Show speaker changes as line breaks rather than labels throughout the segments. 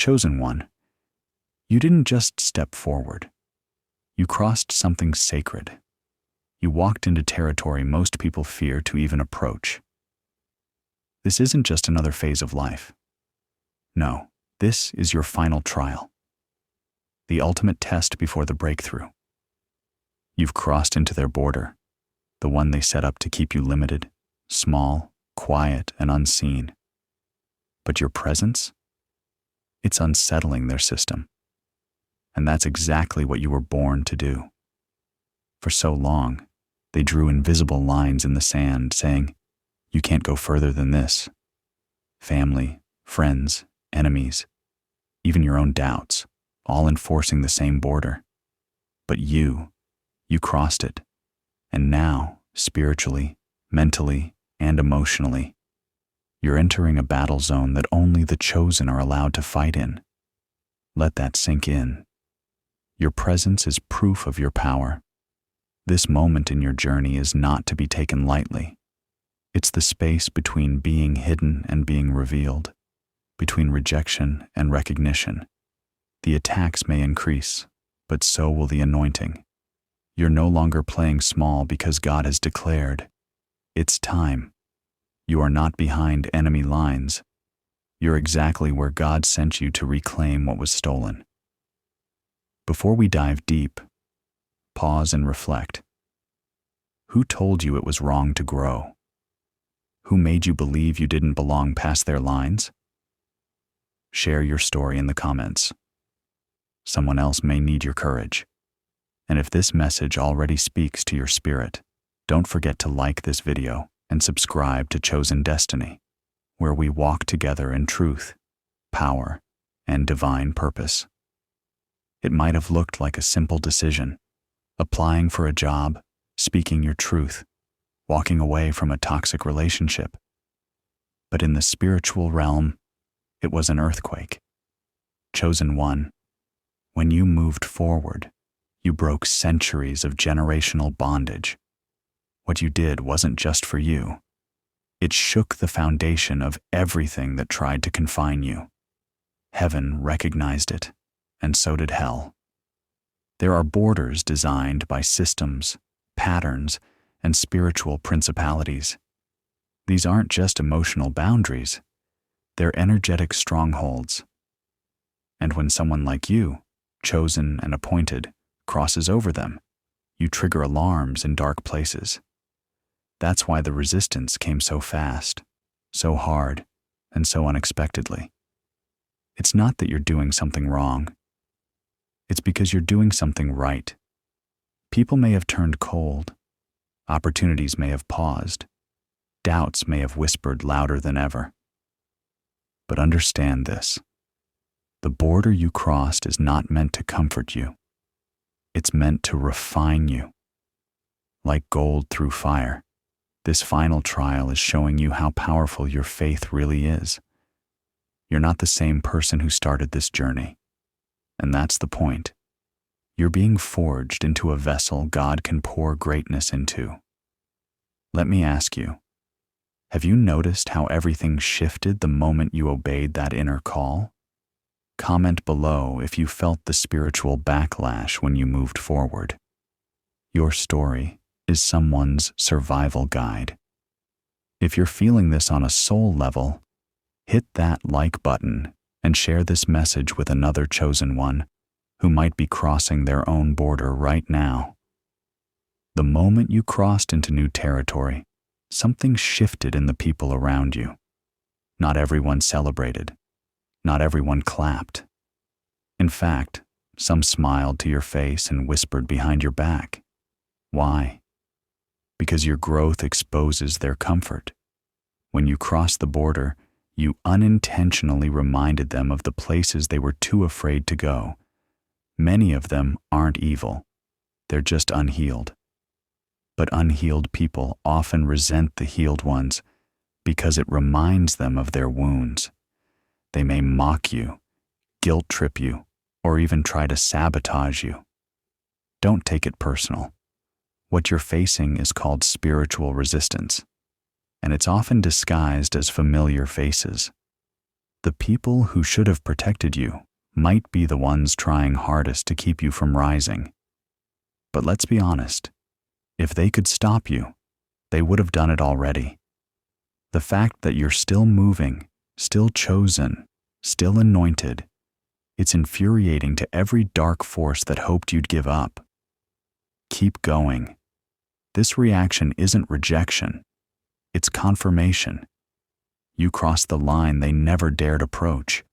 Chosen one, you didn't just step forward. You crossed something sacred. You walked into territory most people fear to even approach. This isn't just another phase of life. No, this is your final trial. The ultimate test before the breakthrough. You've crossed into their border, the one they set up to keep you limited, small, quiet, and unseen. But your presence? It's unsettling their system. And that's exactly what you were born to do. For so long, they drew invisible lines in the sand saying, you can't go further than this. Family, friends, enemies, even your own doubts, all enforcing the same border. But you crossed it. And now, spiritually, mentally, and emotionally, you're entering a battle zone that only the chosen are allowed to fight in. Let that sink in. Your presence is proof of your power. This moment in your journey is not to be taken lightly. It's the space between being hidden and being revealed, between rejection and recognition. The attacks may increase, but so will the anointing. You're no longer playing small because God has declared, it's time. You are not behind enemy lines. You're exactly where God sent you to reclaim what was stolen. Before we dive deep, pause and reflect. Who told you it was wrong to grow? Who made you believe you didn't belong past their lines? Share your story in the comments. Someone else may need your courage. And if this message already speaks to your spirit, don't forget to like this video and subscribe to Chosen Destiny, where we walk together in truth, power, and divine purpose. It might have looked like a simple decision, applying for a job, speaking your truth, walking away from a toxic relationship. But in the spiritual realm, it was an earthquake. Chosen one, when you moved forward, you broke centuries of generational bondage. What you did wasn't just for you. It shook the foundation of everything that tried to confine you. Heaven recognized it, and so did hell. There are borders designed by systems, patterns, and spiritual principalities. These aren't just emotional boundaries, they're energetic strongholds. And when someone like you, chosen and appointed, crosses over them, you trigger alarms in dark places. That's why the resistance came so fast, so hard, and so unexpectedly. It's not that you're doing something wrong. It's because you're doing something right. People may have turned cold. Opportunities may have paused. Doubts may have whispered louder than ever. But understand this. The border you crossed is not meant to comfort you. It's meant to refine you. Like gold through fire, this final trial is showing you how powerful your faith really is. You're not the same person who started this journey. And that's the point. You're being forged into a vessel God can pour greatness into. Let me ask you, have you noticed how everything shifted the moment you obeyed that inner call? Comment below if you felt the spiritual backlash when you moved forward. Your story is someone's survival guide. If you're feeling this on a soul level, hit that like button and share this message with another chosen one who might be crossing their own border right now. The moment you crossed into new territory, something shifted in the people around you. Not everyone celebrated. Not everyone clapped. In fact, some smiled to your face and whispered behind your back. Why? Because your growth exposes their comfort. When you crossed the border, you unintentionally reminded them of the places they were too afraid to go. Many of them aren't evil. They're just unhealed. But unhealed people often resent the healed ones because it reminds them of their wounds. They may mock you, guilt trip you, or even try to sabotage you. Don't take it personal. What you're facing is called spiritual resistance, and it's often disguised as familiar faces. The people who should have protected you might be the ones trying hardest to keep you from rising. But let's be honest, if they could stop you, they would have done it already. The fact that you're still moving, still chosen, still anointed, it's infuriating to every dark force that hoped you'd give up. Keep going. This reaction isn't rejection, it's confirmation. You crossed the line they never dared approach.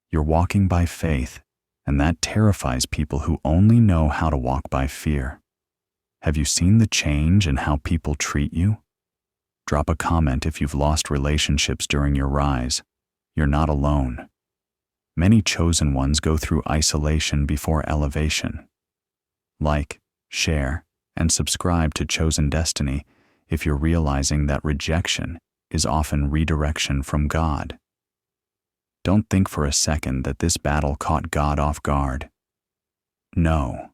You're walking by faith, and that terrifies people who only know how to walk by fear. Have you seen the change in how people treat you? Drop a comment if you've lost relationships during your rise. You're not alone. Many chosen ones go through isolation before elevation. Like, share, and subscribe to Chosen Destiny if you're realizing that rejection is often redirection from God. Don't think for a second that this battle caught God off guard. No.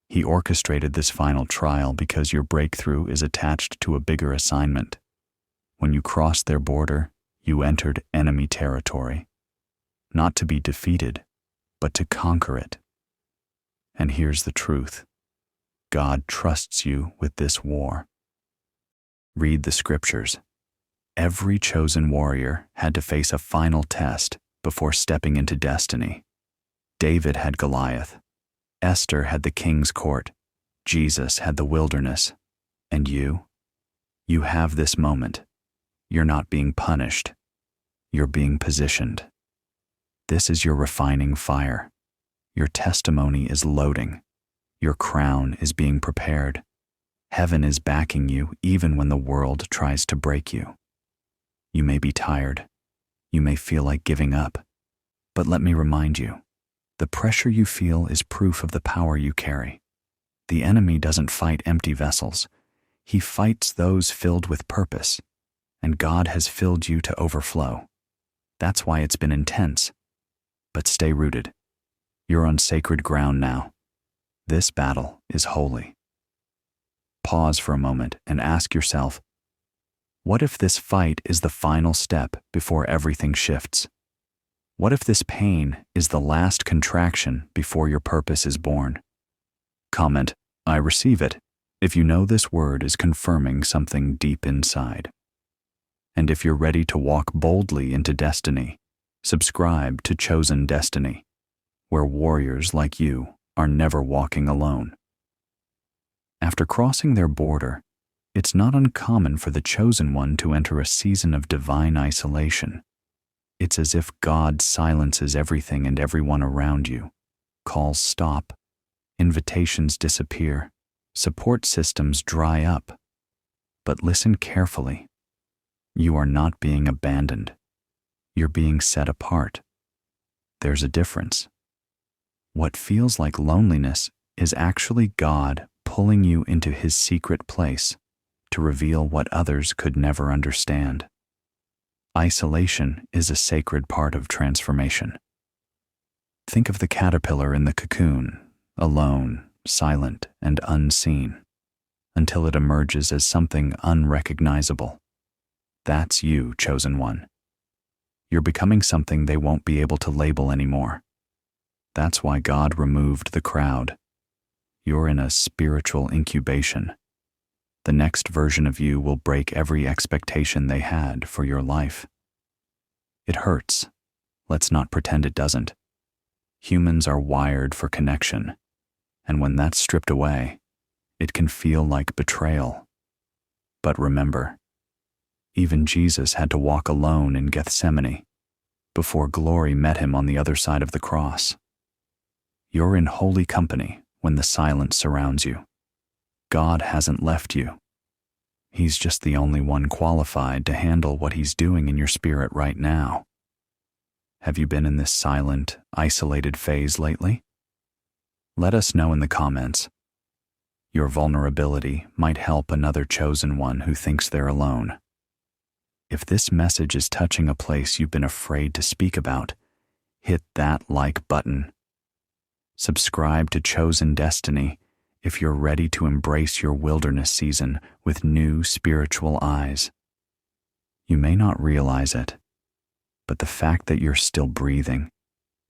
He orchestrated this final trial because your breakthrough is attached to a bigger assignment. When you crossed their border, you entered enemy territory, not to be defeated, but to conquer it. And here's the truth. God trusts you with this war. Read the scriptures. Every chosen warrior had to face a final test before stepping into destiny. David had Goliath. Esther had the king's court. Jesus had the wilderness. And you? You have this moment. You're not being punished. You're being positioned. This is your refining fire. Your testimony is loading. Your crown is being prepared. Heaven is backing you even when the world tries to break you. You may be tired. You may feel like giving up. But let me remind you, the pressure you feel is proof of the power you carry. The enemy doesn't fight empty vessels. He fights those filled with purpose. And God has filled you to overflow. That's why it's been intense. But stay rooted. You're on sacred ground now. This battle is holy. Pause for a moment and ask yourself, what if this fight is the final step before everything shifts? What if this pain is the last contraction before your purpose is born? Comment, I receive it, if you know this word is confirming something deep inside. And if you're ready to walk boldly into destiny, subscribe to Chosen Destiny, where warriors like you are never walking alone. After crossing their border, it's not uncommon for the chosen one to enter a season of divine isolation. It's as if God silences everything and everyone around you. Calls stop, invitations disappear, support systems dry up. But listen carefully. You are not being abandoned. You're being set apart. There's a difference. What feels like loneliness is actually God pulling you into His secret place to reveal what others could never understand. Isolation is a sacred part of transformation. Think of the caterpillar in the cocoon, alone, silent, and unseen, until it emerges as something unrecognizable. That's you, chosen one. You're becoming something they won't be able to label anymore. That's why God removed the crowd. You're in a spiritual incubation. The next version of you will break every expectation they had for your life. It hurts. Let's not pretend it doesn't. Humans are wired for connection, and when that's stripped away, it can feel like betrayal. But remember, even Jesus had to walk alone in Gethsemane before glory met him on the other side of the cross. You're in holy company when the silence surrounds you. God hasn't left you. He's just the only one qualified to handle what He's doing in your spirit right now. Have you been in this silent, isolated phase lately? Let us know in the comments. Your vulnerability might help another chosen one who thinks they're alone. If this message is touching a place you've been afraid to speak about, hit that like button. Subscribe to Chosen Destiny if you're ready to embrace your wilderness season with new spiritual eyes. You may not realize it, But the fact that you're still breathing,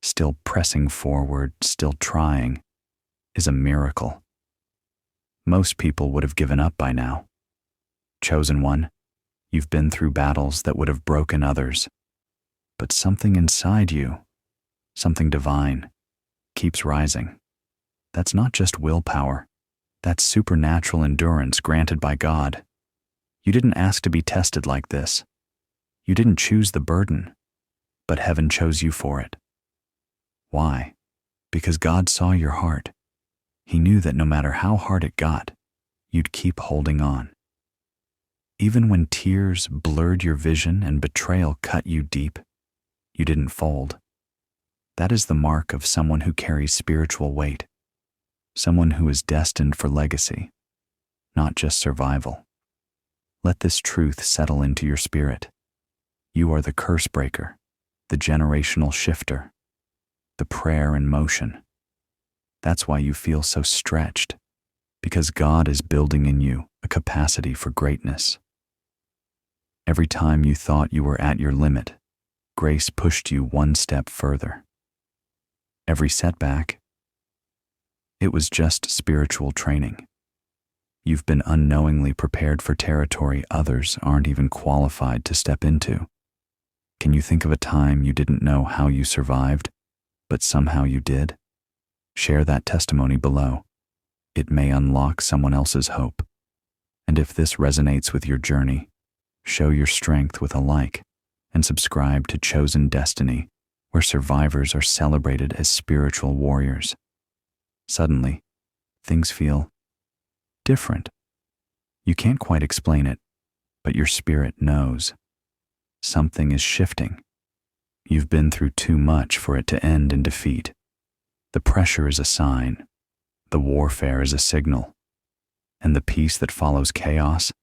still pressing forward, still trying, is a miracle. Most people would have given up by now. Chosen one, you've been through battles that would have broken others. But something inside you, something divine, keeps rising. That's not just willpower. That's supernatural endurance granted by God. You didn't ask to be tested like this. You didn't choose the burden, but heaven chose you for it. Why? Because God saw your heart. He knew that no matter how hard it got, you'd keep holding on. Even when tears blurred your vision and betrayal cut you deep, you didn't fold. That is the mark of someone who carries spiritual weight, someone who is destined for legacy, not just survival. Let this truth settle into your spirit. You are the curse breaker, the generational shifter, the prayer in motion. That's why you feel so stretched, because God is building in you a capacity for greatness. Every time you thought you were at your limit, grace pushed you one step further. Every setback, it was just spiritual training. You've been unknowingly prepared for territory others aren't even qualified to step into. Can you think of a time you didn't know how you survived, but somehow you did? Share that testimony below. It may unlock someone else's hope. And if this resonates with your journey, show your strength with a like and subscribe to Chosen Destiny, where survivors are celebrated as spiritual warriors. Suddenly, things feel different. You can't quite explain it, but your spirit knows. Something is shifting. You've been through too much for it to end in defeat. The pressure is a sign. The warfare is a signal. And the peace that follows chaos,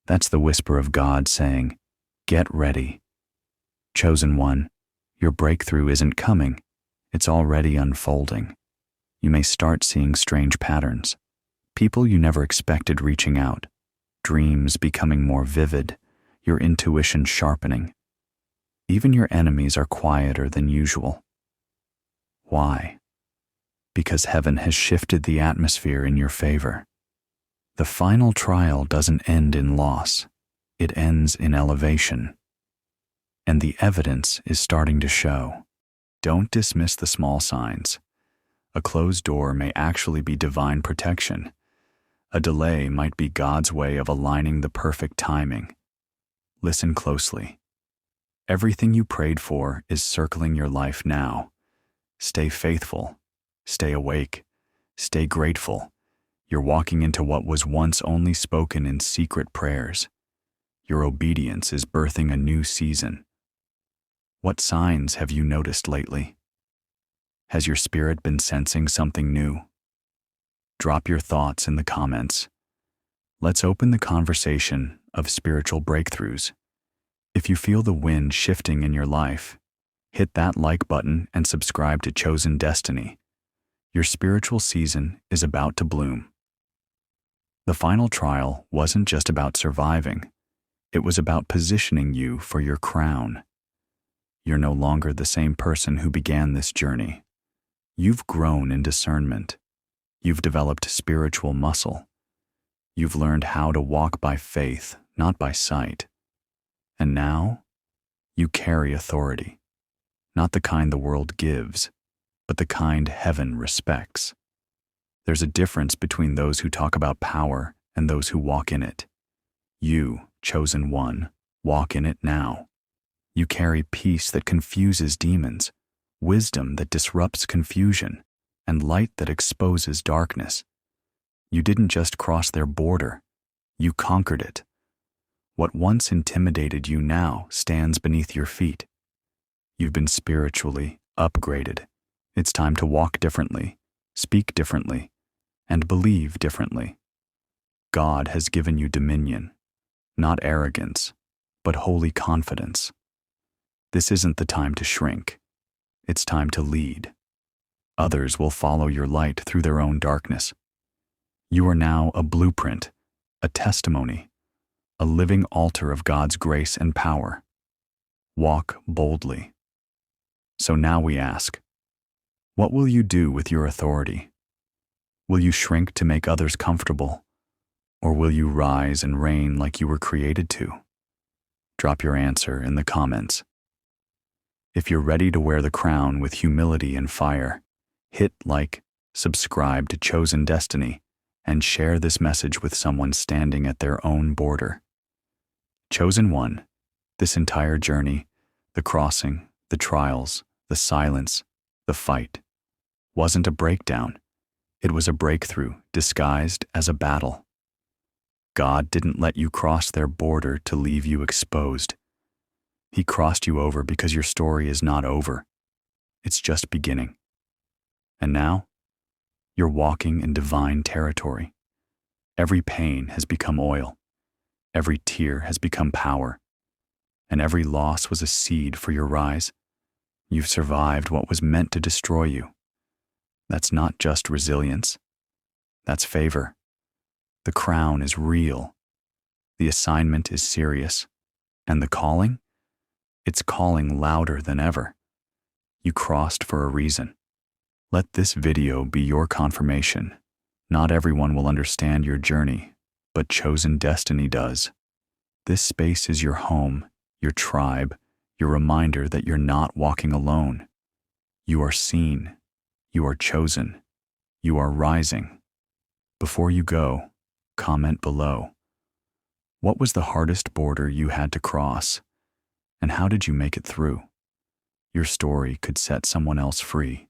that's the whisper of God saying, "Get ready." Chosen one, your breakthrough isn't coming. It's already unfolding. You may start seeing strange patterns. People you never expected reaching out. Dreams becoming more vivid. Your intuition sharpening. Even your enemies are quieter than usual. Why? Because heaven has shifted the atmosphere in your favor. The final trial doesn't end in loss. It ends in elevation. And the evidence is starting to show. Don't dismiss the small signs. A closed door may actually be divine protection. A delay might be God's way of aligning the perfect timing. Listen closely. Everything you prayed for is circling your life now. Stay faithful. Stay awake. Stay grateful. You're walking into what was once only spoken in secret prayers. Your obedience is birthing a new season. What signs have you noticed lately? Has your spirit been sensing something new? Drop your thoughts in the comments. Let's open the conversation of spiritual breakthroughs. If you feel the wind shifting in your life, hit that like button and subscribe to Chosen Destiny. Your spiritual season is about to bloom. The final trial wasn't just about surviving. It was about positioning you for your crown. You're no longer the same person who began this journey. You've grown in discernment. You've developed spiritual muscle. You've learned how to walk by faith, not by sight. And now, you carry authority. Not the kind the world gives, but the kind heaven respects. There's a difference between those who talk about power and those who walk in it. You, chosen one, walk in it now. You carry peace that confuses demons, wisdom that disrupts confusion, and light that exposes darkness. You didn't just cross their border, you conquered it. What once intimidated you now stands beneath your feet. You've been spiritually upgraded. It's time to walk differently, speak differently, and believe differently. God has given you dominion, not arrogance, but holy confidence. This isn't the time to shrink. It's time to lead. Others will follow your light through their own darkness. You are now a blueprint, a testimony, a living altar of God's grace and power. Walk boldly. So now we ask, what will you do with your authority? Will you shrink to make others comfortable? Or will you rise and reign like you were created to? Drop your answer in the comments. If you're ready to wear the crown with humility and fire, hit like, subscribe to Chosen Destiny, and share this message with someone standing at their own border. Chosen One, this entire journey, the crossing, the trials, the silence, the fight, wasn't a breakdown. It was a breakthrough disguised as a battle. God didn't let you cross their border to leave you exposed. He crossed you over because your story is not over. It's just beginning. And now, you're walking in divine territory. Every pain has become oil. Every tear has become power. And every loss was a seed for your rise. You've survived what was meant to destroy you. That's not just resilience. That's favor. The crown is real. The assignment is serious. And the calling? It's calling louder than ever. You crossed for a reason. Let this video be your confirmation. Not everyone will understand your journey, but Chosen Destiny does. This space is your home, your tribe, your reminder that you're not walking alone. You are seen. You are chosen. You are rising. Before you go, comment below. What was the hardest border you had to cross? And how did you make it through? Your story could set someone else free.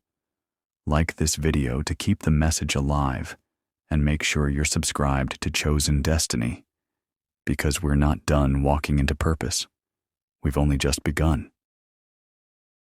Like this video to keep the message alive, and make sure you're subscribed to Chosen Destiny, because we're not done walking into purpose. We've only just begun.